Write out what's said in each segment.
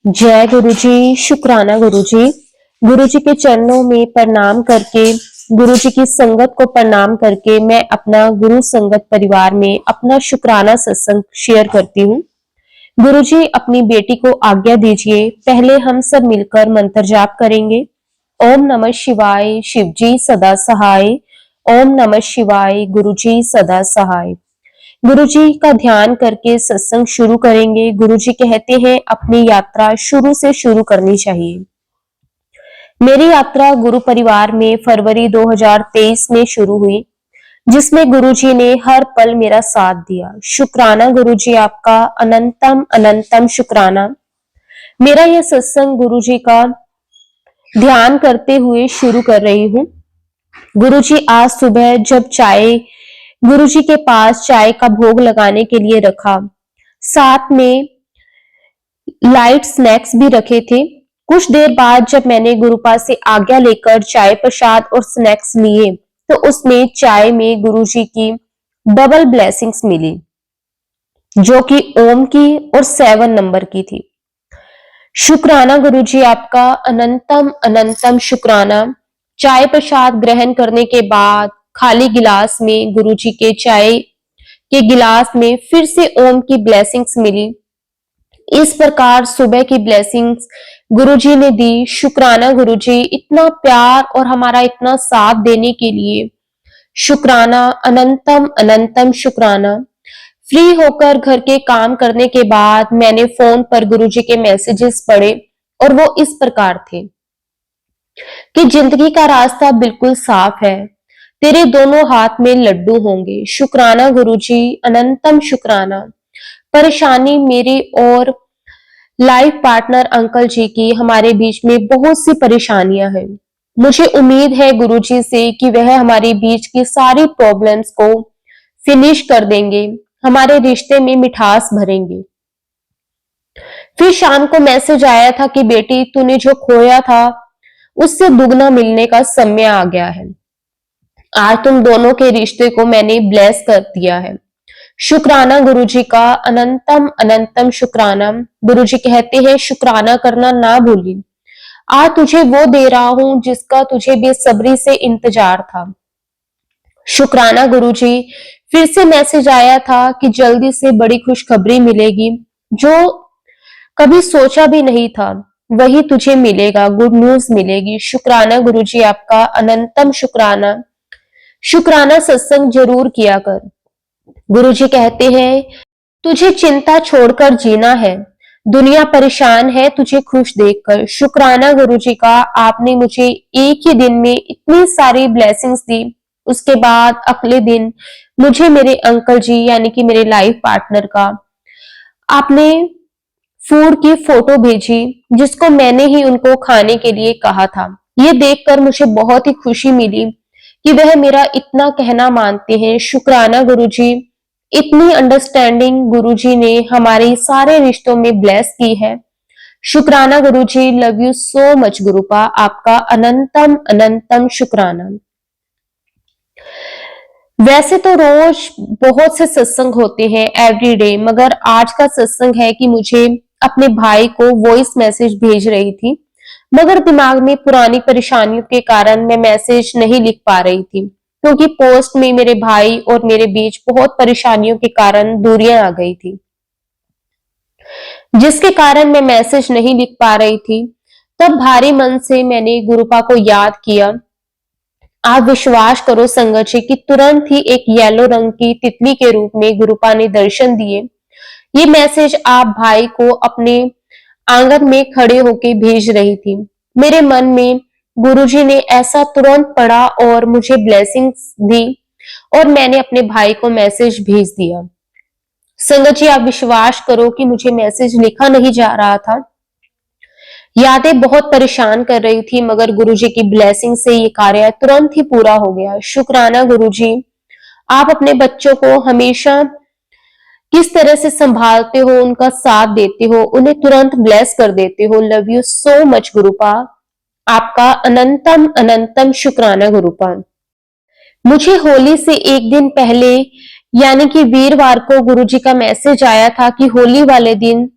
जय गुरु जी, शुक्राना गुरु जी। गुरु जी के चरणों में प्रणाम करके, गुरु जी की संगत को प्रणाम करके मैं अपना गुरु संगत परिवार में अपना शुक्राना सत्संग शेयर करती हूँ। गुरु जी अपनी बेटी को आज्ञा दीजिए, पहले हम सब मिलकर मंत्र जाप करेंगे। ओम नमः शिवाय, शिव जी सदा सहाय। ओम नमः शिवाय, गुरु जी सदा सहाय। गुरु जी का ध्यान करके सत्संग शुरू करेंगे। गुरु जी कहते हैं अपनी यात्रा शुरू से शुरू करनी चाहिए। मेरी यात्रा गुरु परिवार में फरवरी 2023 में शुरू हुई, जिसमें गुरु जी ने हर पल मेरा साथ दिया। शुक्राना गुरु जी, आपका अनंतम अनंतम शुक्राना। मेरा यह सत्संग गुरु जी का ध्यान करते हुए शुरू कर रही हूँ। गुरु जी आज सुबह जब गुरु जी के पास चाय का भोग लगाने के लिए रखा, साथ में लाइट स्नैक्स भी रखे थे। कुछ देर बाद जब मैंने गुरुपा से आज्ञा लेकर चाय प्रसाद और स्नैक्स लिए, तो उसमें चाय में गुरु जी की डबल ब्लेसिंग्स मिली, जो कि ओम की और 7 नंबर की थी। शुक्राना गुरु जी, आपका अनंतम अनंतम शुक्राना। चाय प्रसाद ग्रहण करने के बाद खाली गिलास में गुरु जी के चाय के गिलास में फिर से ओम की ब्लेसिंग्स मिली। इस प्रकार सुबह की ब्लेसिंग्स गुरुजी ने दी। शुक्राना गुरुजी, इतना प्यार और हमारा इतना साथ देने के लिए शुक्राना, अनंतम अनंतम शुक्राना। फ्री होकर घर के काम करने के बाद मैंने फोन पर गुरुजी के मैसेजेस पढ़े और वो इस प्रकार थे कि जिंदगी का रास्ता बिल्कुल साफ है, तेरे दोनों हाथ में लड्डू होंगे। शुक्राना गुरुजी, अनंतम शुक्राना। परेशानी मेरी और लाइफ पार्टनर अंकल जी की, हमारे बीच में बहुत सी परेशानियां हैं। मुझे उम्मीद है गुरुजी से कि वह हमारे बीच की सारी प्रॉब्लम्स को फिनिश कर देंगे, हमारे रिश्ते में मिठास भरेंगे। फिर शाम को मैसेज आया था कि बेटी, तूने जो खोया था उससे दुगना मिलने का समय आ गया है। आज तुम दोनों के रिश्ते को मैंने ब्लेस कर दिया है। शुक्राना गुरुजी का, अनंतम अनंतम शुक्राना। गुरुजी कहते हैं शुक्राना करना ना भूली। आज तुझे वो दे रहा हूं जिसका तुझे बेसब्री से इंतजार था। शुक्राना गुरुजी। फिर से मैसेज आया था कि जल्दी से बड़ी खुशखबरी मिलेगी, जो कभी सोचा भी नहीं था वही तुझे मिलेगा, गुड न्यूज मिलेगी। शुक्राना गुरुजी, आपका अनंतम शुक्राना। शुक्राना सत्संग जरूर किया कर। गुरुजी कहते हैं तुझे चिंता छोड़कर जीना है, दुनिया परेशान है तुझे खुश देखकर। शुक्राना गुरुजी का, आपने मुझे एक ही दिन में इतनी सारी ब्लेसिंग्स दी। उसके बाद अगले दिन मुझे मेरे अंकल जी यानी कि मेरे लाइफ पार्टनर का आपने फूड की फोटो भेजी, जिसको मैंने ही उनको खाने के लिए कहा था। ये देखकर मुझे बहुत ही खुशी मिली कि वह मेरा इतना कहना मानते हैं। शुक्राना गुरुजी, इतनी अंडरस्टैंडिंग गुरुजी ने हमारे सारे रिश्तों में ब्लेस की है। शुक्राना गुरुजी, लव यू सो मच गुरुपा, आपका अनंतम अनंतम शुक्राना। वैसे तो रोज बहुत से सत्संग होते हैं एवरीडे, मगर आज का सत्संग है कि मुझे अपने भाई को वॉइस मैसेज भेज रही थी, मगर दिमाग में पुरानी परेशानियों के कारण मैं मैसेज नहीं लिख पा रही थी, क्योंकि पोस्ट में मेरे भाई और मेरे बीच बहुत परेशानियों के कारण दूरियां आ गई थी, जिसके कारण मैं मैसेज नहीं लिख पा रही थी। तब भारी मन से मैंने गुरुपा को याद किया। आप विश्वास करो संगत जी कि तुरंत ही एक येलो रंग की तितली के रूप में गुरुपा ने दर्शन दिए। ये मैसेज आप भाई को अपने आंगन में खड़े होके भेज रही थी। मेरे मन में गुरुजी ने ऐसा तुरंत पढ़ा और मुझे ब्लेसिंग्स दी और मैंने अपने भाई को मैसेज भेज दिया। संगत जी, आप विश्वास करो कि मुझे मैसेज लिखा नहीं जा रहा था, यादें बहुत परेशान कर रही थी, मगर गुरुजी की ब्लेसिंग से ये कार्य तुरंत ही पूरा हो गया। शुक्राना गुरुजी, आप अपने बच्चों को हमेशा किस तरह से संभालते हो, उनका साथ देते हो, उन्हें तुरंत ब्लेस कर देते हो। लव यू सो मच गुरुपा, आपका अनंतम अनंतम शुक्राना गुरुपा। मुझे होली से एक दिन पहले यानी कि वीरवार को गुरुजी का मैसेज आया था कि होली वाले दिन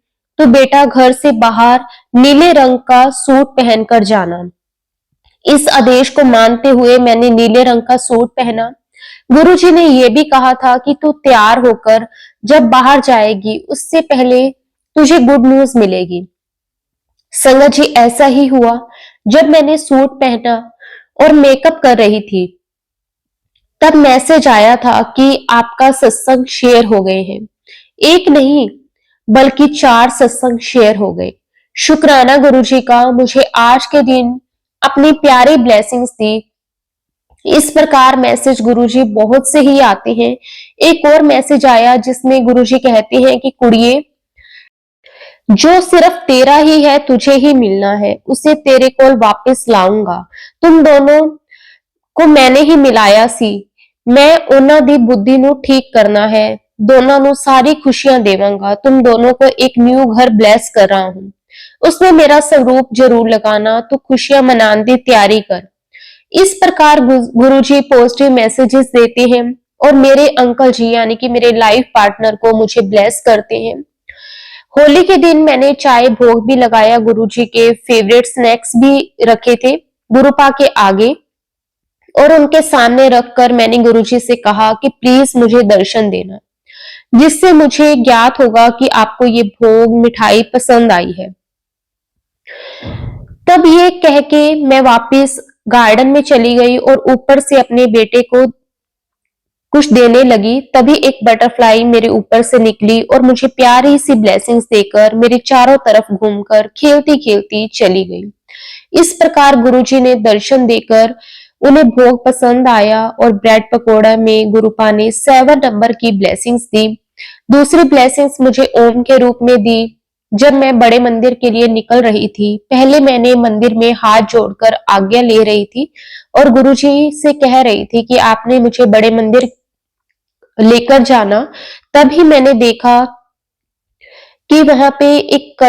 तो बेटा घर से बाहर नीले रंग का सूट पहनकर जाना। इस आदेश को मानते हुए मैंने नीले रंग का सूट पहना। गुरुजी ने यह भी कहा था कि तू तैयार होकर जब बाहर जाएगी उससे पहले तुझे गुड न्यूज मिलेगी। संगत जी, ऐसा ही हुआ। जब मैंने सूट पहना और मेकअप कर रही थी तब मैसेज आया था कि आपका सत्संग शेयर हो गए हैं। एक नहीं बल्कि 4 सत्संग शेयर हो गए। शुक्राना गुरुजी का, मुझे आज के दिन अपनी प्यारी ब्लेसिंग्स दी। इस प्रकार मैसेज गुरुजी बहुत से ही आते हैं। एक और मैसेज आया जिसमें गुरुजी कहते हैं कि कुड़िए, जो सिर्फ तेरा ही है तुझे ही मिलना है, उसे तेरे कोल वापस लाऊंगा। तुम दोनों को मैंने ही मिलाया सी। मैं ਉਹਨਾਂ ਦੀ बुद्धि ਨੂੰ ठीक करना है। दोनों ਨੂੰ सारी खुशियां देवांगा। तुम दोनों को एक न्यू घर ब्लेस कर रहा हूं। उसमें मेरा स्वरूप जरूर लगाना। तो खुशियां मनाने की तैयारी कर। इस प्रकार गुरुजी पॉजिटिव मैसेजेस देते हैं और मेरे अंकल जी यानी कि मेरे लाइफ पार्टनर को मुझे ब्लेस करते हैं। होली के दिन मैंने चाय भोग भी लगाया। गुरुजी के फेवरेट स्नैक्स भी रखे थे गुरुपा के आगे और उनके सामने रखकर मैंने गुरुजी से कहा कि प्लीज मुझे दर्शन देना, जिससे मुझे ज्ञात होगा कि आपको ये भोग मिठाई पसंद आई है। तब ये कह के मैं वापस गार्डन में चली गई और ऊपर से अपने बेटे को कुछ देने लगी। तभी एक बटरफ्लाई मेरे ऊपर से निकली और मुझे प्यारी सी ब्लेसिंग्स देकर मेरे चारों तरफ घूमकर खेलती खेलती चली गई। इस प्रकार गुरुजी ने दर्शन देकर उन्हें भोग पसंद आया और ब्रेड पकोड़ा में गुरुपा ने 7 नंबर की ब्लेसिंग्स दी। दूसरी ब्लेसिंग्स मुझे ओम के रूप में दी। जब मैं बड़े मंदिर के लिए निकल रही थी, पहले मैंने मंदिर में हाथ जोड़कर आज्ञा ले रही थी और गुरुजी से कह रही थी कि आपने मुझे बड़े मंदिर लेकर जाना। तभी मैंने देखा कि वहां पे एक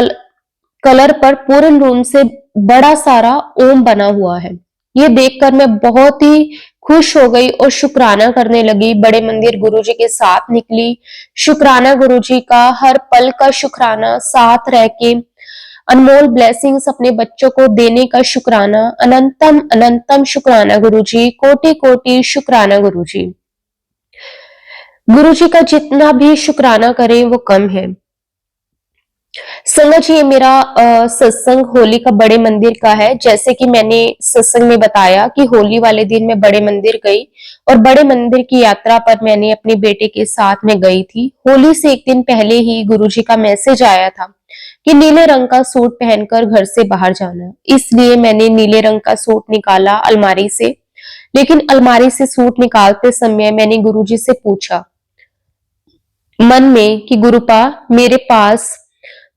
कलर पर पूर्ण रूप से बड़ा सारा ओम बना हुआ है। ये देखकर मैं बहुत ही खुश हो गई और शुक्राना करने लगी। बड़े मंदिर गुरुजी के साथ निकली। शुक्राना गुरुजी का, हर पल का शुक्राना, साथ रह के अनमोल ब्लेसिंग्स अपने बच्चों को देने का शुक्राना। अनंतम अनंतम शुक्राना गुरुजी, कोटि कोटि शुक्राना गुरुजी। गुरुजी का जितना भी शुक्राना करें वो कम है। संगत जी, ये मेरा सत्संग होली का बड़े मंदिर का है। जैसे कि मैंने सत्संग में बताया कि होली वाले दिन मैं बड़े मंदिर गई और बड़े मंदिर की यात्रा पर मैंने अपने बेटे के साथ में गई थी। होली से एक दिन पहले ही गुरुजी का मैसेज आया था कि नीले रंग का सूट पहनकर घर से बाहर जाना। इसलिए मैंने नीले रंग का सूट निकाला अलमारी से। लेकिन अलमारी से सूट निकालते समय मैंने गुरुजी से पूछा मन में कि गुरुपा, मेरे पास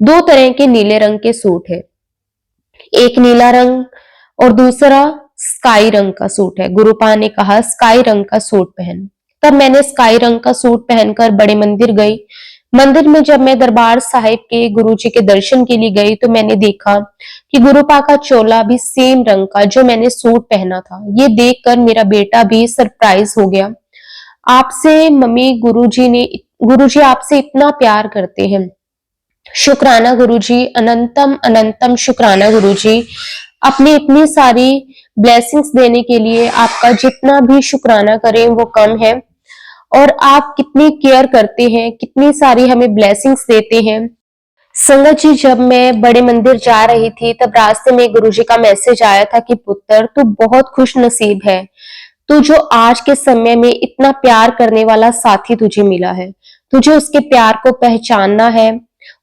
2 तरह के नीले रंग के सूट है। एक नीला रंग और दूसरा स्काई रंग का सूट है। गुरुपा ने कहा स्काई रंग का सूट पहन। तब मैंने स्काई रंग का सूट पहनकर बड़े मंदिर गई। मंदिर में जब मैं दरबार साहिब के गुरुजी के दर्शन के लिए गई तो मैंने देखा कि गुरुपा का चोला भी सेम रंग का जो मैंने सूट पहना था। ये देखकर मेरा बेटा भी सरप्राइज हो गया। आपसे मम्मी, गुरुजी आपसे इतना प्यार करते हैं। शुक्राना गुरुजी, अनंतम अनंतम शुक्राना गुरुजी। अपनी इतनी सारी ब्लेसिंग्स देने के लिए आपका जितना भी शुक्राना करें वो कम है। और आप कितनी केयर करते हैं, कितनी सारी हमें ब्लेसिंग्स देते हैं। संगत जी, जब मैं बड़े मंदिर जा रही थी तब रास्ते में गुरुजी का मैसेज आया था कि पुत्र, तू बहुत खुश नसीब है। तू जो आज के समय में इतना प्यार करने वाला साथी तुझे मिला है। तुझे उसके प्यार को पहचानना है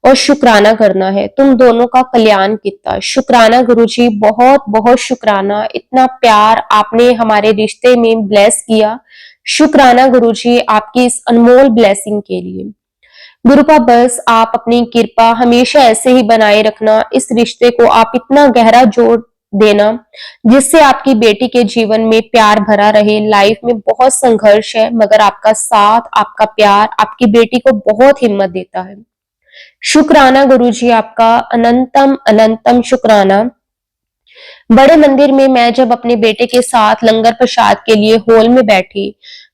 और शुक्राना करना है। तुम दोनों का कल्याण कितना। शुक्राना गुरुजी, बहुत बहुत शुक्राना। इतना प्यार आपने हमारे रिश्ते में ब्लेस किया। शुक्राना गुरुजी आपकी इस अनमोल ब्लेसिंग के लिए। गुरुपा, बस आप अपनी कृपा हमेशा ऐसे ही बनाए रखना। इस रिश्ते को आप इतना गहरा जोड़ देना जिससे आपकी बेटी के जीवन में प्यार भरा रहे। लाइफ में बहुत संघर्ष है मगर आपका साथ, आपका प्यार आपकी बेटी को बहुत हिम्मत देता है। शुक्राना गुरुजी आपका, अनंतम अनंतम शुक्राना। बड़े मंदिर में मैं जब अपने बेटे के साथ लंगर प्रसाद के लिए हॉल में बैठी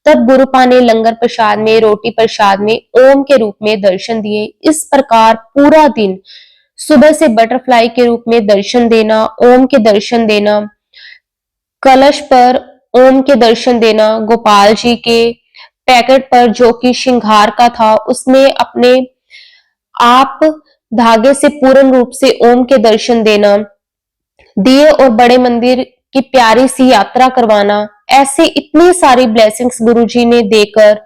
तब गुरुपा ने लंगर प्रसाद में, रोटी प्रसाद में ओम के रूप में दर्शन दिए। इस प्रकार पूरा दिन सुबह से बटरफ्लाई के रूप में दर्शन देना, ओम के दर्शन देना, कलश पर ओम के दर्शन देना, गोपाल जी के पैकेट पर जो कि श्रृंगार का था उसमें अपने आप धागे से पूर्ण रूप से ओम के दर्शन देना, दिए और बड़े मंदिर की प्यारी सी यात्रा करवाना, ऐसे इतनी सारी ब्लेसिंग्स गुरुजी ने देकर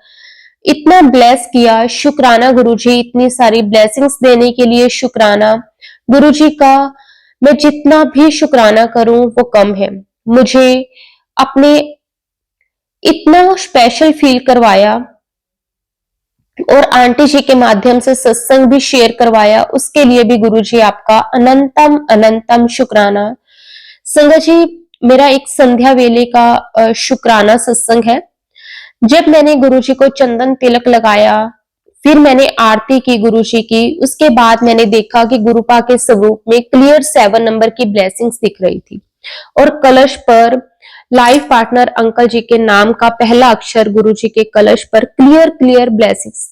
इतना ब्लेस किया। शुक्राना गुरुजी, इतनी सारी ब्लेसिंग्स देने के लिए शुक्राना गुरुजी का। मैं जितना भी शुक्राना करूं वो कम है। मुझे अपने इतना स्पेशल फील करवाया और आंटी जी के माध्यम से सत्संग भी शेयर करवाया, उसके लिए भी गुरुजी आपका अनंतम अनंतम शुक्राना। संगत जी, मेरा एक संध्या वेले का शुक्राना सत्संग है। जब मैंने गुरुजी को चंदन तिलक लगाया, फिर मैंने आरती की गुरुजी की, उसके बाद मैंने देखा कि गुरुपा के स्वरूप में क्लियर 7 नंबर की ब्लेसिंग्स दिख रही थी और कलश पर लाइफ पार्टनर अंकल जी के नाम का पहला अक्षर गुरुजी के कलश पर क्लियर क्लियर ब्लेसिंग्स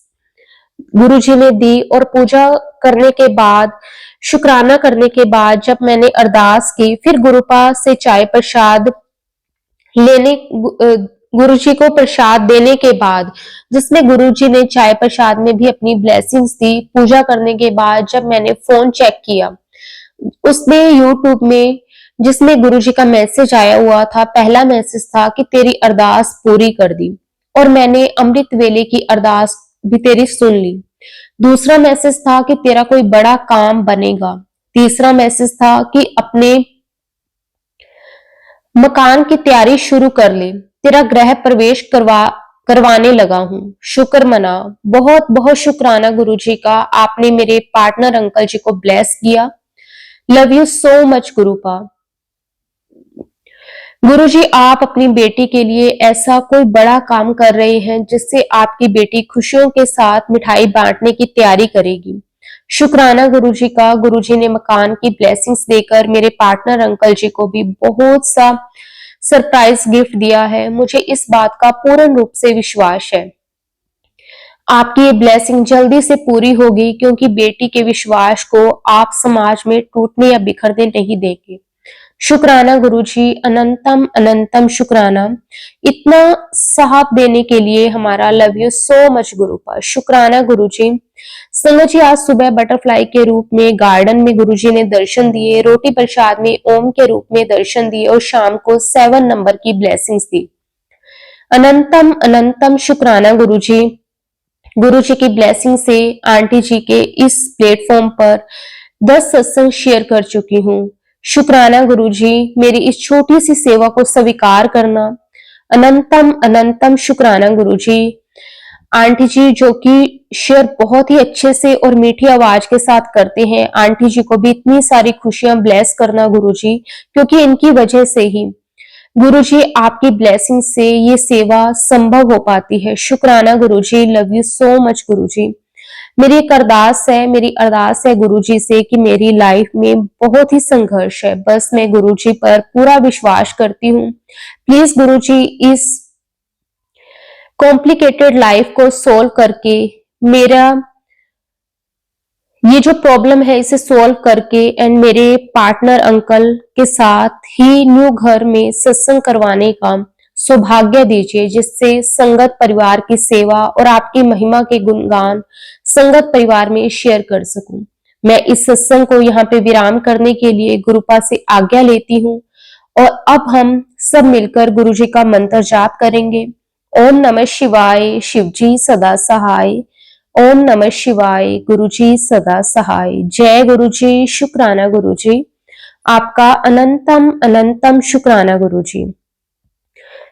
गुरुजी ने दी। और पूजा करने के बाद, शुक्राना करने के बाद जब मैंने अरदास की, फिर गुरुपा से चाय प्रसाद लेने गुरुजी को प्रसाद देने के बाद, जिसमें गुरुजी ने चाय प्रसाद में भी अपनी ब्लेसिंग्स दी। पूजा करने के बाद जब मैंने फोन चेक किया, उसमें यूट्यूब में जिसमें गुरुजी का मैसेज आया हुआ था, पहला मैसेज था कि तेरी अरदास पूरी कर दी और मैंने अमृत वेले की अरदास भी तेरी सुन ली। दूसरा मैसेज था कि तेरा कोई बड़ा काम बनेगा। तीसरा मैसेज था कि अपने मकान की तैयारी शुरू कर ले, तेरा गृह प्रवेश करवाने लगा हूं, शुक्र मना। बहुत बहुत शुक्राना गुरुजी का, आपने मेरे पार्टनर अंकल जी को ब्लेस किया। Love you so much गुरुपा। गुरुजी, आप अपनी बेटी के लिए ऐसा कोई बड़ा काम कर रहे हैं जिससे आपकी बेटी खुशियों के साथ मिठाई बांटने की तैयारी करेगी। शुक्राना गुरुजी का, गुरुजी ने मकान की ब्लेसिंग्स देकर मेरे पार्टनर अंकल जी को भी बहुत सा सरप्राइज गिफ्ट दिया है। मुझे इस बात का पूर्ण रूप से विश्वास है आपकी ये ब्लेसिंग जल्दी से पूरी होगी, क्योंकि बेटी के विश्वास को आप समाज में टूटने या बिखरने नहीं देंगे। शुक्राना गुरुजी, अनंतम अनंतम शुक्राना इतना साथ देने के लिए हमारा। Love you so much गुरुपा। शुक्राना गुरुजी। संगत जी, आज सुबह बटरफ्लाई के रूप में गार्डन में गुरुजी ने दर्शन दिए, रोटी प्रसाद में ओम के रूप में दर्शन दिए और शाम को 7 नंबर की ब्लेसिंग्स दी। अनंतम अनंतम शुक्राना गुरुजी। गुरुजी की ब्लेसिंग से आंटी जी के इस प्लेटफॉर्म पर 10 सत्संग शेयर कर चुकी हूँ। शुक्राना गुरुजी, मेरी इस छोटी सी सेवा को स्वीकार करना। अनंतम अनंतम शुक्राना गुरुजी। आंटी जी जो कि शेयर बहुत ही अच्छे से और मीठी आवाज के साथ करते हैं, आंटी जी को भी इतनी सारी खुशियां ब्लेस करना गुरुजी, क्योंकि इनकी वजह से ही गुरुजी, आपकी ब्लेसिंग से ये सेवा संभव हो पाती है। शुक्राना गुरुजी। लव यू सो मच गुरुजी। मेरी एक अरदास है, मेरी अरदास है गुरुजी से कि मेरी लाइफ में बहुत ही संघर्ष है, बस मैं गुरुजी पर पूरा विश्वास करती हूँ। प्लीज गुरुजी, इस कॉम्प्लिकेटेड लाइफ को सोल्व करके, मेरा ये जो प्रॉब्लम है इसे सोल्व करके एंड मेरे पार्टनर अंकल के साथ ही न्यू घर में सत्संग करवाने का सौभाग्य दीजिए, जिससे संगत परिवार की सेवा और आपकी महिमा के गुणगान संगत परिवार में शेयर कर सकूं। मैं इस सत्संग को यहाँ पे विराम करने के लिए गुरुपा से आज्ञा लेती हूँ और अब हम सब मिलकर गुरु जी का मंत्र जाप करेंगे। ओम नमः शिवाय, शिवजी सदा सहाय। ओम नमः शिवाय, गुरुजी सदा सहाय। जय गुरुजी। शुक्राना गुरुजी, आपका अनंतम अनंतम शुक्राना गुरुजी।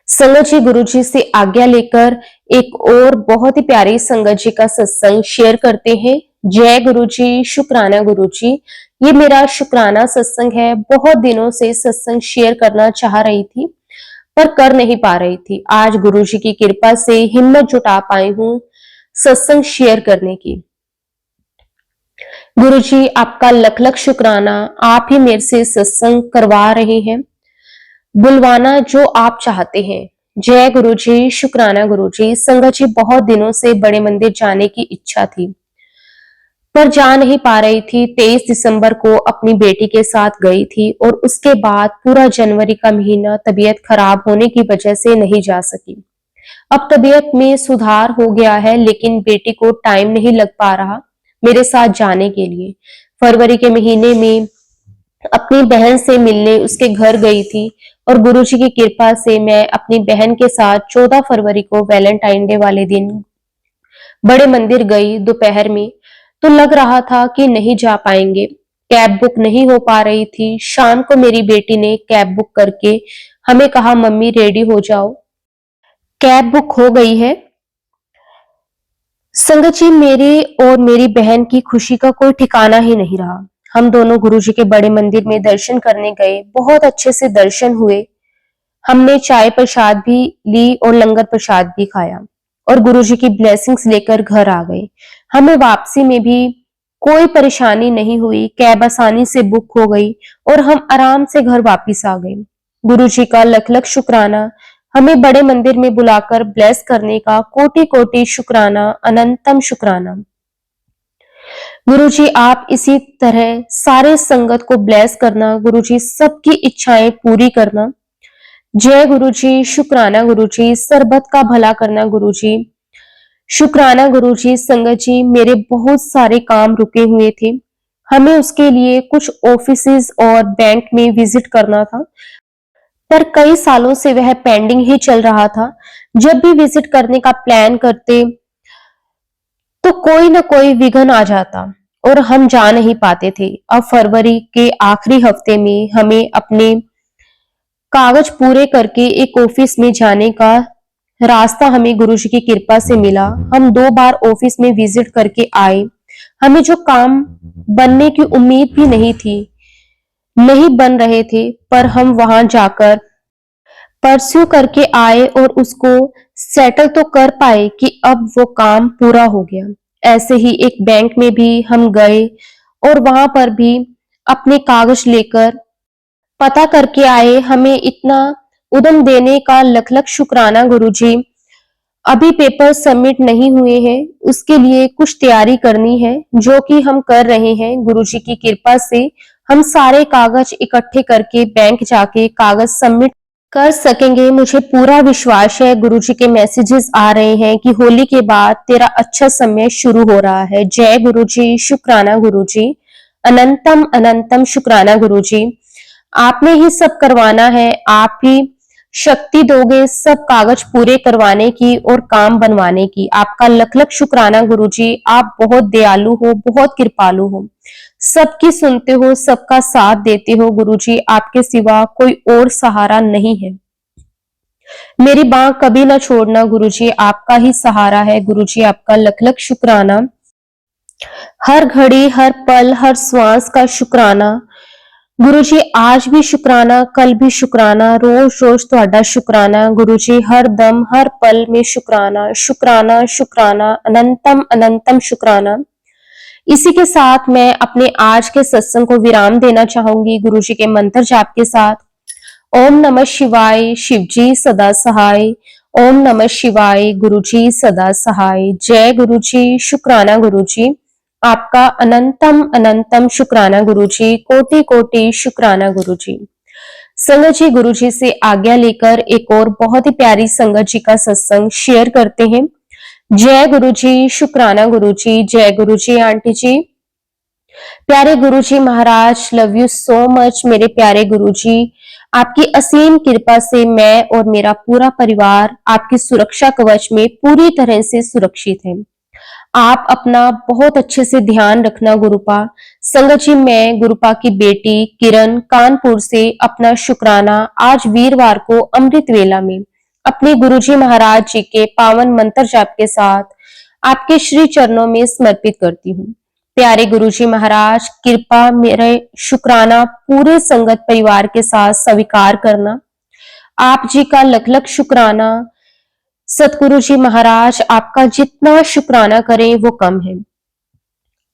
संगत जी, गुरुजी से आज्ञा लेकर एक और बहुत ही प्यारी संगत जी का सत्संग शेयर करते हैं। जय गुरुजी। शुक्राना गुरुजी। ये मेरा शुक्राना सत्संग है। बहुत दिनों से सत्संग शेयर करना चाह रही थी पर कर नहीं पा रही थी। आज गुरुजी की कृपा से हिम्मत जुटा पाई हूँ सत्संग शेयर करने की। गुरुजी, आपका लख लख शुक्राना। आप ही मेरे से सत्संग करवा रहे हैं, बुलवाना जो आप चाहते हैं। जय गुरुजी। शुक्राना गुरुजी। संगत जी, बहुत दिनों से बड़े मंदिर जाने की इच्छा थी पर जा नहीं पा रही थी। 23 दिसंबर को अपनी बेटी के साथ गई थी और उसके बाद पूरा जनवरी का महीना तबीयत खराब होने की वजह से नहीं जा सकी। अब तबीयत में सुधार हो गया है, लेकिन बेटी को टाइम नहीं लग पा रहा मेरे साथ जाने के लिए। फरवरी के महीने में अपनी बहन से मिलने उसके घर गई थी और गुरुजी की कृपा से मैं अपनी बहन के साथ 14 फरवरी को वैलेंटाइन डे वाले दिन बड़े मंदिर गई दोपहर में। तो लग रहा था कि नहीं जा पाएंगे, कैब बुक नहीं हो पा रही थी। शाम को मेरी बेटी ने कैब बुक करके हमें कहा, मम्मी रेडी हो जाओ, कैब बुक हो गई है। संगत जी, मेरी और मेरी बहन की खुशी का कोई ठिकाना ही नहीं रहा। हम दोनों गुरुजी के बड़े मंदिर में दर्शन करने गए। बहुत अच्छे से दर्शन हुए। हमने चाय प्रसाद भी ली और लंगर प्रसाद भी खाया और गुरुजी की ब्लेसिंग्स लेकर घर आ गए। हमें वापसी में भी कोई परेशानी नहीं हुई। कैब आसानी से बुक हो गई और हम आराम से घर वापस आ गए। गुरुजी का लख लख शुक्राना, हमें बड़े मंदिर में बुलाकर ब्लेस करने का कोटि कोटि शुक्राना, अनंतम शुक्राना। गुरुजी, आप इसी तरह सारे संगत को ब्लेस करना। गुरुजी, सबकी इच्छाएं पूरी करना। जय गुरुजी, शुक्राना गुरुजी, सरबत का भला करना गुरुजी। शुक्राना गुरुजी। संगत जी, मेरे बहुत सारे काम रुके हुए थे। हमें उसके लिए कुछ ऑफिसेज और बैंक में विजिट करना था, पर कई सालों से वह पेंडिंग ही चल रहा था। जब भी विजिट करने का प्लान करते तो कोई ना कोई विघ्न आ जाता और हम जा नहीं पाते थे। अब फरवरी के आखिरी हफ्ते में हमें अपने कागज पूरे करके एक ऑफिस में जाने का रास्ता हमें गुरुजी की कृपा से मिला। हम 2 बार ऑफिस में विजिट करके आए। हमें जो काम बनने की उम्मीद भी नहीं थी, नहीं बन रहे थे, पर हम वहां जाकर परस्यू करके आए और उसको सेटल तो कर पाए कि अब वो काम पूरा हो गया। ऐसे ही एक बैंक में भी हम गए और वहां पर भी अपने कागज लेकर पता करके आए। हमें इतना उद्यम देने का लख लख शुक्राना गुरुजी। अभी पेपर सबमिट नहीं हुए हैं, उसके लिए कुछ तैयारी करनी है, जो कि हम कर रहे हैं। गुरुजी की कृपा से हम सारे कागज इकट्ठे करके बैंक जाके कागज सबमिट कर सकेंगे। मुझे पूरा विश्वास है। गुरुजी के मैसेजेस आ रहे हैं कि होली के बाद तेरा अच्छा समय शुरू हो रहा है। जय गुरुजी, शुक्राना गुरुजी, अनंतम अनंतम शुक्राना गुरुजी। आपने ही सब करवाना है, आप ही शक्ति दोगे सब कागज पूरे करवाने की और काम बनवाने की। आपका लख लख शुक्राना गुरुजी। आप बहुत दयालु हो, बहुत कृपालु हो, सबकी सुनते हो, सबका साथ देते हो गुरुजी। आपके सिवा कोई और सहारा नहीं है। मेरी बांह कभी ना छोड़ना गुरुजी, आपका ही सहारा है गुरुजी। आपका लख लख शुक्राना। हर घड़ी, हर पल, हर श्वास का शुक्राना गुरुजी। आज भी शुक्राना, कल भी शुक्राना, रोज रोज तुहाडा शुक्राना गुरुजी। हर दम, हर पल में शुक्राना, शुक्राना, शुक्राना, अनंतम अनंतम शुक्राना। इसी के साथ मैं अपने आज के सत्संग को विराम देना चाहूंगी गुरुजी के मंत्र जाप के साथ। ओम नमः शिवाय, शिवजी सदा सहाय। ओम नमः शिवाय, गुरुजी सदा सहाय। जय गुरुजी, शुक्राना गुरुजी। आपका अनंतम अनंतम शुक्राना गुरुजी, कोटि कोटि शुक्राना गुरुजी। संगत जी, गुरुजी से आज्ञा लेकर एक और बहुत ही प्यारी संगत जी का सत्संग शेयर करते हैं। जय गुरुजी, शुक्राना गुरुजी। जय गुरुजी आंटी जी। प्यारे गुरुजी महाराज, लव यू सो मच मेरे प्यारे गुरुजी। आपकी असीम कृपा से मैं और मेरा पूरा परिवार आपकी सुरक्षा कवच में पूरी तरह से सुरक्षित है। आप अपना बहुत अच्छे से ध्यान रखना गुरुपा। संगत जी, मैं गुरुपा की बेटी किरण कानपुर से अपना शुक्राना आज वीरवार को अमृत वेला में अपने गुरुजी महाराज जी के पावन मंत्र जाप के साथ आपके श्री चरणों में समर्पित करती हूँ। प्यारे गुरुजी महाराज, कृपा मेरे शुक्राना पूरे संगत परिवार के साथ स्वीकार करना। आप जी का लख लख शुक्राना। सतगुरु जी महाराज, आपका जितना शुक्राना करें वो कम है।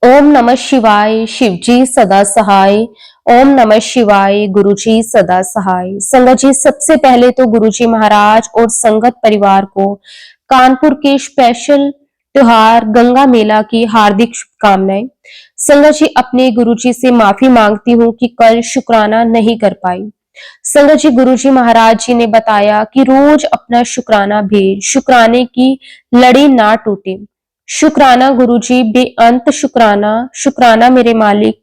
ओम नमः शिवाय, शिव जी सदा सहाय। ओम नमः शिवाय, गुरु जी सदा सहाय। संगत जी, सबसे पहले तो गुरु जी महाराज और संगत परिवार को कानपुर के स्पेशल त्योहार गंगा मेला की हार्दिक शुभकामनाएं। संगत जी, अपने गुरुजी से माफी मांगती हूँ कि कल शुक्राना नहीं कर पाई। संगत जी, गुरुजी महाराज जी ने बताया कि रोज अपना शुक्राना भेज, शुक्राने की लड़ी ना टूटे। शुक्राना गुरुजी, बेअंत शुक्राना, शुक्राना मेरे मालिक।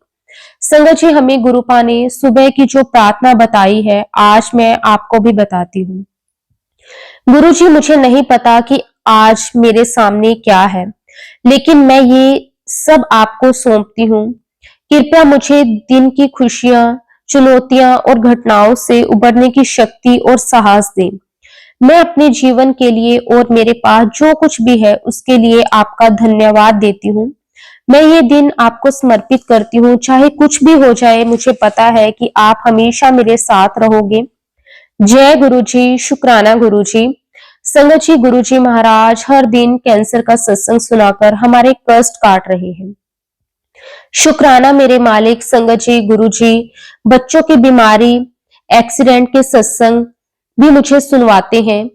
संगत जी, हमें गुरुपा ने सुबह की जो प्रार्थना बताई है, आज मैं आपको भी बताती हूँ। गुरुजी, मुझे नहीं पता कि आज मेरे सामने क्या है, लेकिन मैं ये सब आपको सौंपती हूँ। कृपया मुझे दिन की खुशियां, चुनौतियां और घटनाओं से उबरने की शक्ति और साहस दें। मैं अपने जीवन के लिए और मेरे पास जो कुछ भी है उसके लिए आपका धन्यवाद देती हूँ। मैं ये दिन आपको समर्पित करती हूँ, चाहे कुछ भी हो जाए, मुझे पता है कि आप हमेशा मेरे साथ रहोगे। जय गुरुजी, शुक्राना गुरुजी। संगत जी, गुरुजी महाराज हर दिन कैंसर का सत्संग सुनाकर हमारे कष्ट काट रहे हैं। शुक्राना मेरे मालिक। संगत जी, गुरुजी बच्चों की बीमारी, एक्सीडेंट के सत्संग भी मुझे सुनवाते हैं।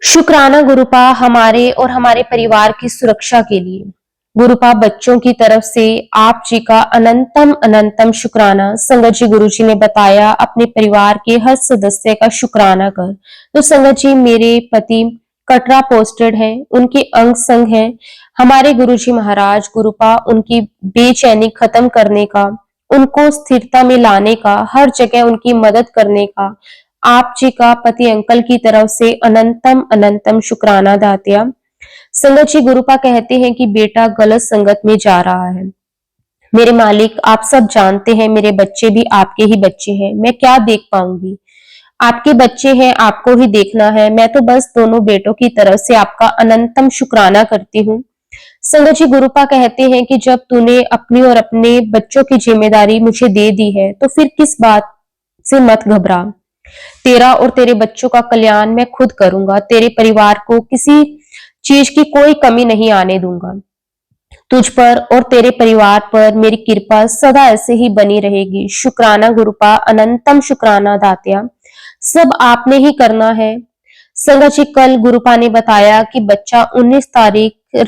शुक्राना गुरुपा, हमारे और हमारे परिवार की सुरक्षा के लिए। गुरुपा, बच्चों की तरफ से आप जी का अनंतम अनंतम शुक्राना। संगत जी, गुरुजी ने बताया अपने परिवार के हर सदस्य का शुक्राना कर। तो संगत जी, मेरे पति कटरा पोस्टेड हैं, उनके अंग संग हैं। हमारे गुरुजी महाराज गुरुपा उनकी बेचैनी खत्म करने का, उनको स्थिरता में लाने का, हर जगह उनकी मदद करने का आप जी का पति अंकल की तरफ से अनंतम अनंतम शुक्राना दातिया। संगत जी, गुरुपा कहते हैं कि बेटा गलत संगत में जा रहा है। मेरे मालिक, आप सब जानते हैं मेरे बच्चे भी आपके ही बच्चे हैं, मैं क्या देख पाऊंगी। आपके बच्चे हैं, आपको ही देखना है। मैं तो बस दोनों बेटों की तरफ से आपका अनंतम शुक्राना करती हूँ। संगत जी, गुरुपा कहते हैं कि जब तूने अपनी और अपने बच्चों की जिम्मेदारी मुझे दे दी है तो फिर किस बात से मत घबरा। तेरा और तेरे बच्चों का कल्याण मैं खुद करूंगा। तेरे परिवार को किसी चीज की कोई कमी नहीं आने दूंगा। तुझ पर और तेरे परिवार पर मेरी कृपा सदा ऐसे ही बनी रहेगी। शुक्राना गुरुपा, अनंतम शुक्राना दातिया। सब आपने ही करना है। संगत जी, कल गुरुपा ने बताया कि बच्चा 19 तारीख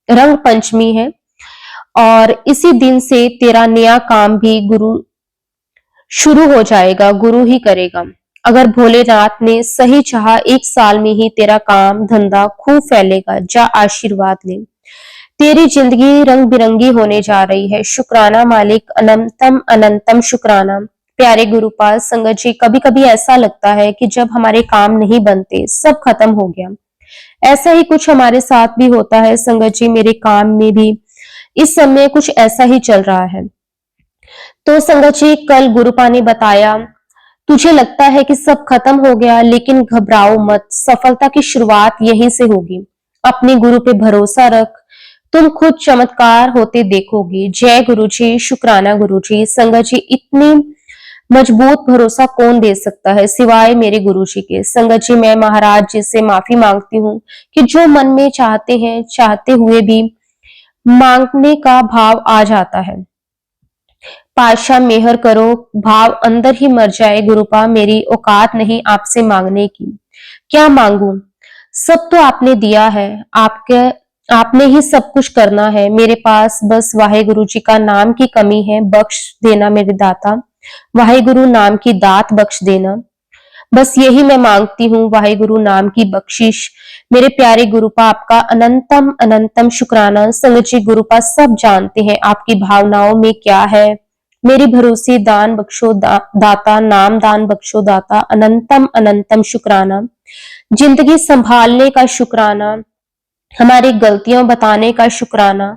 रंग पंचमी है और इसी दिन से तेरा नया काम भी गुरु शुरू हो जाएगा, गुरु ही करेगा। अगर भोलेनाथ ने सही चाहा, 1 साल में ही तेरा काम धंधा खूब फैलेगा। जा आशीर्वाद ले। तेरी जिंदगी रंग बिरंगी होने जा रही है। शुक्राना मालिक, अनंतम अनंतम शुक्राना। प्यारे गुरुपाल। संगत जी, कभी कभी ऐसा लगता है कि जब हमारे काम नहीं बनते, सब खत्म हो गया। ऐसा ही कुछ हमारे साथ भी होता है संगत जी। मेरे काम में भी इस समय कुछ ऐसा ही चल रहा है। तो संगत जी, कल गुरुपा ने बताया तुझे लगता है कि सब खत्म हो गया, लेकिन घबराओ मत, सफलता की शुरुआत यहीं से होगी। अपने गुरु पे भरोसा रख, तुम खुद चमत्कार होते देखोगे। जय गुरु जी, शुक्राना गुरु जी। संगत जी, इतनी मजबूत भरोसा कौन दे सकता है सिवाय मेरे गुरु जी के। संगत जी, मैं महाराज जी से माफी मांगती हूँ कि जो मन में चाहते हैं, चाहते हुए भी मांगने का भाव आ जाता है। पातशाह मेहर करो, भाव अंदर ही मर जाए। गुरुपा, मेरी औकात नहीं आपसे मांगने की। क्या मांगू? सब तो आपने दिया है, आपने ही सब कुछ करना है। मेरे पास बस वाहेगुरु जी का नाम की कमी है, बख्श देना मेरे दाता। वाहेगुरु नाम की दात बख्श देना, बस यही मैं मांगती हूँ, वाहेगुरु नाम की बख्शिश। मेरे प्यारे गुरुपा, आपका अनंतम अनंतम शुक्राना। संगत जी, गुरुपा सब जानते हैं आपकी भावनाओं में क्या है। मेरी भरोसे दान बख्शो दाता, नाम दान बख्शो दाता, अनंतम अनंतम शुक्राना। जिंदगी संभालने का शुक्राना, हमारी गलतियां बताने का शुक्राना।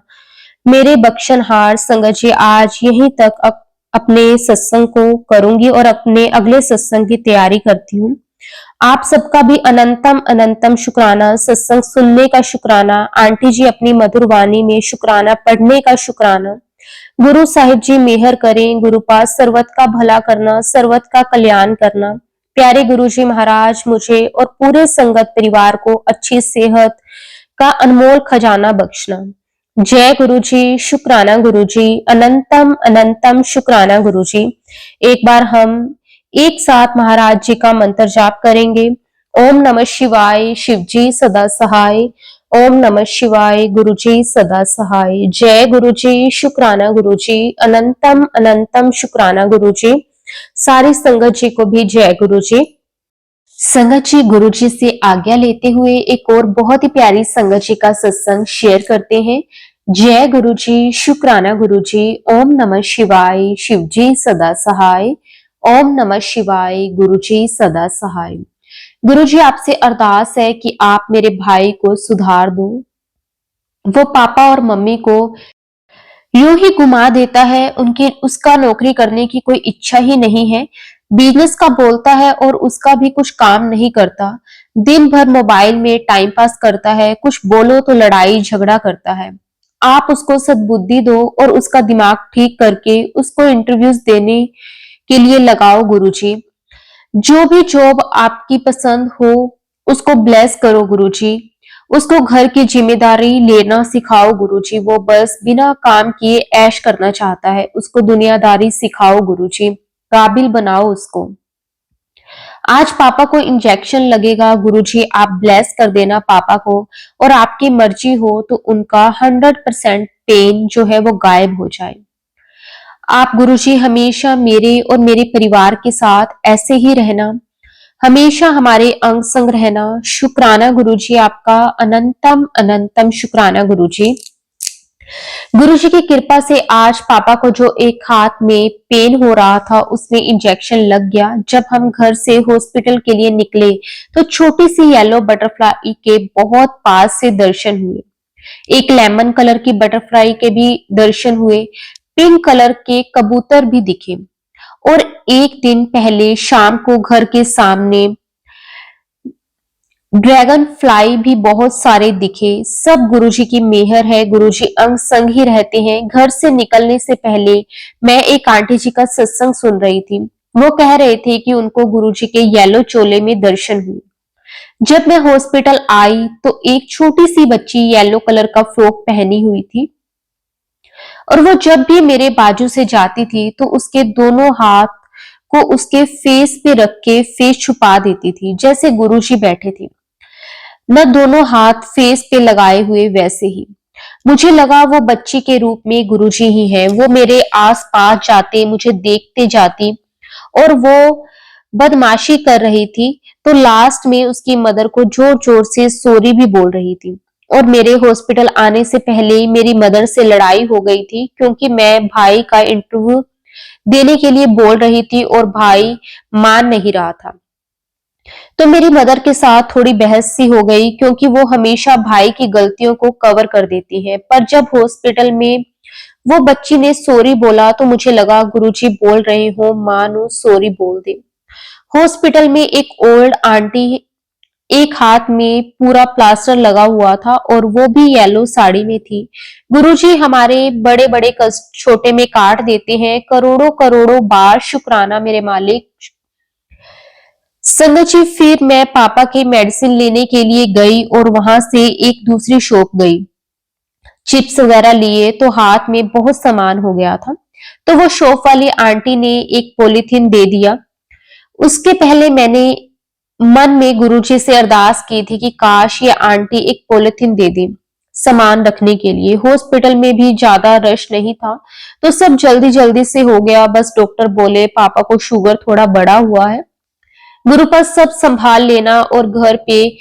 मेरे बख्शनहार। संगत जी, आज यहीं तक अपने सत्संग को करूंगी और अपने अगले सत्संग की तैयारी करती हूँ। आप सबका भी अनंतम अनंतम शुक्राना। सत्संग सुनने का शुक्राना। आंटी जी अपनी मधुर वाणी में शुक्राना पढ़ने का शुक्राना। गुरु साहिब जी मेहर करें, गुरुपास सर्वत का भला करना, सर्वत का कल्याण करना। प्यारे गुरु जी महाराज मुझे और पूरे संगत परिवार को अच्छी सेहत का अनमोल खजाना बख्शना। जय गुरु जी, शुक्राना गुरु जी, अनंतम अनंतम शुक्राना गुरु जी। एक बार हम एक साथ महाराज जी का मंत्र जाप करेंगे। ओम नमः शिवाय, शिव जी सदा सहाय। ओम नमः शिवाय। गुरुजी सदा सहाय। जय गुरुजी। शुक्राना गुरुजी। अनंतम अनंतम शुक्राना गुरुजी। सारी संगत जी को भी जय गुरुजी। संगत जी, गुरुजी से आज्ञा लेते हुए एक और बहुत ही प्यारी संगत जी का सत्संग शेयर करते हैं। जय गुरुजी। शुक्राना गुरुजी। ओम नमः शिवाय। शिवजी सदा सहाय। ओम नमः शिवाय। गुरुजी सदा सहाय। गुरुजी, आपसे अरदास है कि आप मेरे भाई को सुधार दो। वो पापा और मम्मी को यूं ही घुमा देता है। उनकी उसका नौकरी करने की कोई इच्छा ही नहीं है। बिजनेस का बोलता है और उसका भी कुछ काम नहीं करता। दिन भर मोबाइल में टाइम पास करता है। कुछ बोलो तो लड़ाई झगड़ा करता है। आप उसको सद्बुद्धि दो और उसका दिमाग ठीक करके उसको इंटरव्यूज देने के लिए लगाओ गुरुजी। जो भी जॉब आपकी पसंद हो उसको ब्लेस करो गुरुजी। उसको घर की जिम्मेदारी लेना सिखाओ गुरुजी। वो बस बिना काम किए ऐश करना चाहता है। उसको दुनियादारी सिखाओ गुरुजी। काबिल बनाओ उसको। आज पापा को इंजेक्शन लगेगा गुरुजी, आप ब्लेस कर देना पापा को। और आपकी मर्जी हो तो उनका 100% पेन जो है वो गायब हो जाए। आप गुरुजी हमेशा मेरे और मेरे परिवार के साथ ऐसे ही रहना। हमेशा हमारे अंग संग रहना। शुक्राना गुरुजी आपका। अनंतम अनंतम शुक्राना गुरुजी। गुरुजी की कृपा से आज पापा को जो एक हाथ में पेन हो रहा था उसमें इंजेक्शन लग गया। जब हम घर से हॉस्पिटल के लिए निकले तो छोटी सी येलो बटरफ्लाई के बहुत पास से दर्शन हुए। एक लेमन कलर की बटरफ्लाई के भी दर्शन हुए। पिंक कलर के कबूतर भी दिखे। और एक दिन पहले शाम को घर के सामने ड्रैगन फ्लाई भी बहुत सारे दिखे। सब गुरुजी की मेहर है। गुरुजी अंग संग ही रहते हैं। घर से निकलने से पहले मैं एक आंटी जी का सत्संग सुन रही थी। वो कह रहे थे कि उनको गुरुजी के येलो चोले में दर्शन हुए। जब मैं हॉस्पिटल आई तो एक छोटी सी बच्ची येलो कलर का फ्रॉक पहनी हुई थी और वो जब भी मेरे बाजू से जाती थी तो उसके दोनों हाथ को उसके फेस पे रख के फेस छुपा देती थी जैसे गुरुजी बैठे थे। न दोनों हाथ फेस पे लगाए हुए वैसे ही। मुझे लगा वो बच्ची के रूप में गुरुजी ही है। वो मेरे आस पास जाते मुझे देखते जाती और वो बदमाशी कर रही थी तो लास्ट में उसकी मदर को जोर जोर से सॉरी भी बोल रही थी। और मेरे हॉस्पिटल आने से पहले ही मेरी मदर से लड़ाई हो गई थी क्योंकि मैं भाई का इंटरव्यू देने के लिए बोल रही थी और भाई मान नहीं रहा था। तो मेरी मदर के साथ थोड़ी बहस सी हो गई क्योंकि वो हमेशा भाई की गलतियों को कवर कर देती है। पर जब हॉस्पिटल में वो बच्ची ने सॉरी बोला तो मुझे लगा गुरुजी बोल रहे हो, मानो सॉरी बोल दे। हॉस्पिटल में एक ओल्ड आंटी, एक हाथ में पूरा प्लास्टर लगा हुआ था और वो भी येलो साड़ी में थी। गुरुजी हमारे बड़े बड़े कष्ट छोटे में काट देते हैं। करोड़ों करोड़ों बार शुक्राना मेरे मालिक। संगत जी, फिर मैं पापा की मेडिसिन लेने के लिए गई और वहां से एक दूसरी शॉप गई। चिप्स वगैरह लिए तो हाथ में बहुत सामान हो गया था। तो वो शॉप वाली आंटी ने एक पॉलीथीन दे दिया। उसके पहले मैंने मन में गुरुजी से अरदास की थी कि काश ये आंटी एक पॉलीथीन दे दे सामान रखने के लिए। हॉस्पिटल में भी ज्यादा रश नहीं था तो सब जल्दी जल्दी से हो गया। बस डॉक्टर बोले पापा को शुगर थोड़ा बढ़ा हुआ है, गुरुपद सब संभाल लेना और घर पे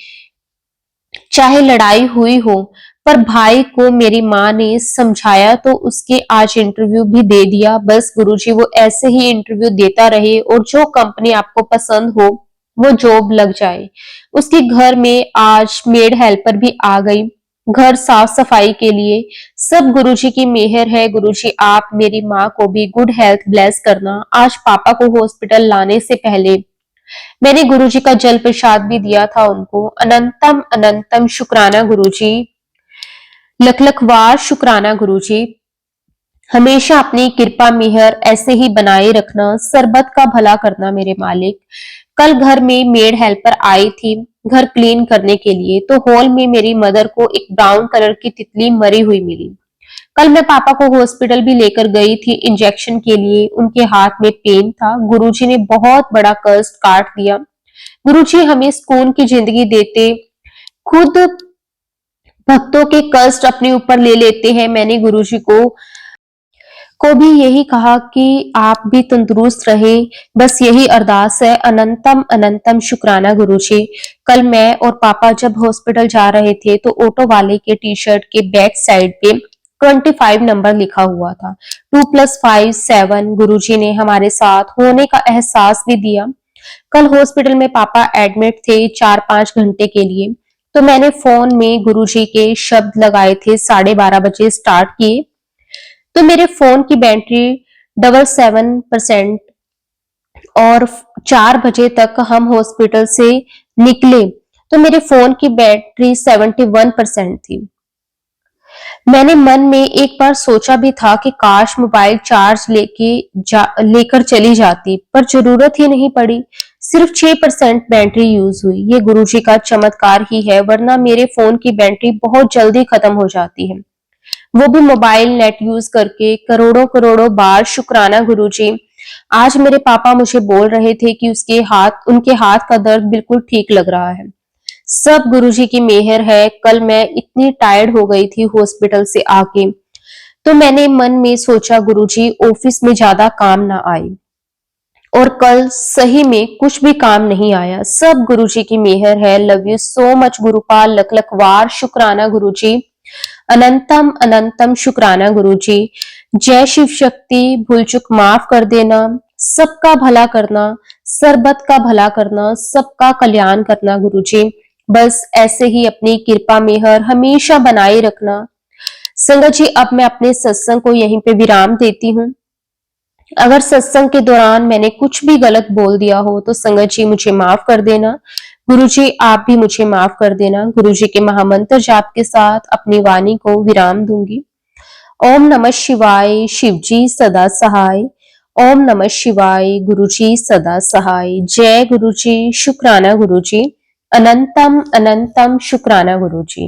चाहे लड़ाई हुई हो। पर भाई को मेरी माँ ने समझाया तो उसके आज इंटरव्यू भी दे दिया। बस गुरुजी वो ऐसे ही इंटरव्यू देता रहे और जो कंपनी आपको पसंद हो वो जॉब लग जाए। उसके घर में आज मेड हेल्पर भी आ गई घर साफ सफाई के लिए। सब गुरुजी की मेहर है। गुरुजी आप मेरी माँ को भी गुड हेल्थ ब्लेस करना। आज पापा को हॉस्पिटल लाने से पहले मैंने गुरुजी का जल प्रसाद भी दिया था उनको। अनंतम अनंतम शुक्राना गुरुजी। लख लख वार शुक्राना गुरुजी। हमेशा अपनी कृपा मेहर ऐसे ही बनाए रखना। सरबत का भला करना मेरे मालिक। कल घर में मेड हेल्पर आई थी घर क्लीन करने के लिए तो हॉल में मेरी मदर को एक ब्राउन कलर की तितली मरी हुई मिली। कल मैं पापा को हॉस्पिटल भी लेकर गई थी इंजेक्शन के लिए। उनके हाथ में पेन था। गुरुजी ने बहुत बड़ा कष्ट काट दिया। गुरुजी हमें सुकून की जिंदगी देते खुद भक्तों के कष्ट अपने ऊपर ले लेते हैं। मैंने गुरुजी को भी यही कहा कि आप भी तंदुरुस्त रहे, बस यही अरदास है। अनंतम अनंतम शुक्राना गुरुजी। कल मैं और पापा जब हॉस्पिटल जा रहे थे तो ऑटो वाले के टी शर्ट के बैक साइड पे 25 नंबर लिखा हुआ था। 2+5 7 गुरुजी ने हमारे साथ होने का एहसास भी दिया। कल हॉस्पिटल में पापा एडमिट थे 4-5 घंटे के लिए, तो मैंने फोन में गुरुजी के शब्द लगाए थे। 12:30 बजे स्टार्ट किए तो मेरे फोन की बैटरी 77% और 4 बजे तक हम हॉस्पिटल से निकले तो मेरे फोन की बैटरी 71% थी। मैंने मन में एक बार सोचा भी था कि काश मोबाइल चार्ज लेकर चली जाती, पर जरूरत ही नहीं पड़ी। सिर्फ 6% बैटरी यूज हुई। ये गुरुजी का चमत्कार ही है, वरना मेरे फोन की बैटरी बहुत जल्दी खत्म हो जाती है, वो भी मोबाइल नेट यूज करके। करोड़ों करोड़ों बार शुक्राना गुरुजी। आज मेरे पापा मुझे बोल रहे थे कि उनके हाथ का दर्द बिल्कुल ठीक लग रहा है। सब गुरुजी की मेहर है। कल मैं इतनी टायर्ड हो गई थी हॉस्पिटल से आके, तो मैंने मन में सोचा गुरुजी ऑफिस में ज्यादा काम ना आए, और कल सही में कुछ भी काम नहीं आया। सब गुरुजी की मेहर है। Love you so much Gurupal. लख लख वार शुक्राना गुरुजी। अनंतम अनंतम शुक्राना गुरुजी। जय शिव शक्ति। भूल चूक माफ कर देना, सबका भला करना, सरबत का भला करना, सबका कल्याण करना गुरुजी। बस ऐसे ही अपनी कृपा मेहर हमेशा बनाए रखना। संगत जी, अब मैं अपने सत्संग को यहीं पे विराम देती हूँ। अगर सत्संग के दौरान मैंने कुछ भी गलत बोल दिया हो तो संगत जी मुझे माफ कर देना। गुरुजी आप भी मुझे माफ कर देना। गुरुजी के महामंत्र जाप के साथ अपनी वाणी को विराम दूंगी। ओम नमः शिवाय। शिवजी सदा सहाय। ओम नमः शिवाय। गुरुजी सदा सहाय। जय गुरुजी। शुक्राना गुरुजी। अनंतम अनंतम शुक्राना गुरुजी।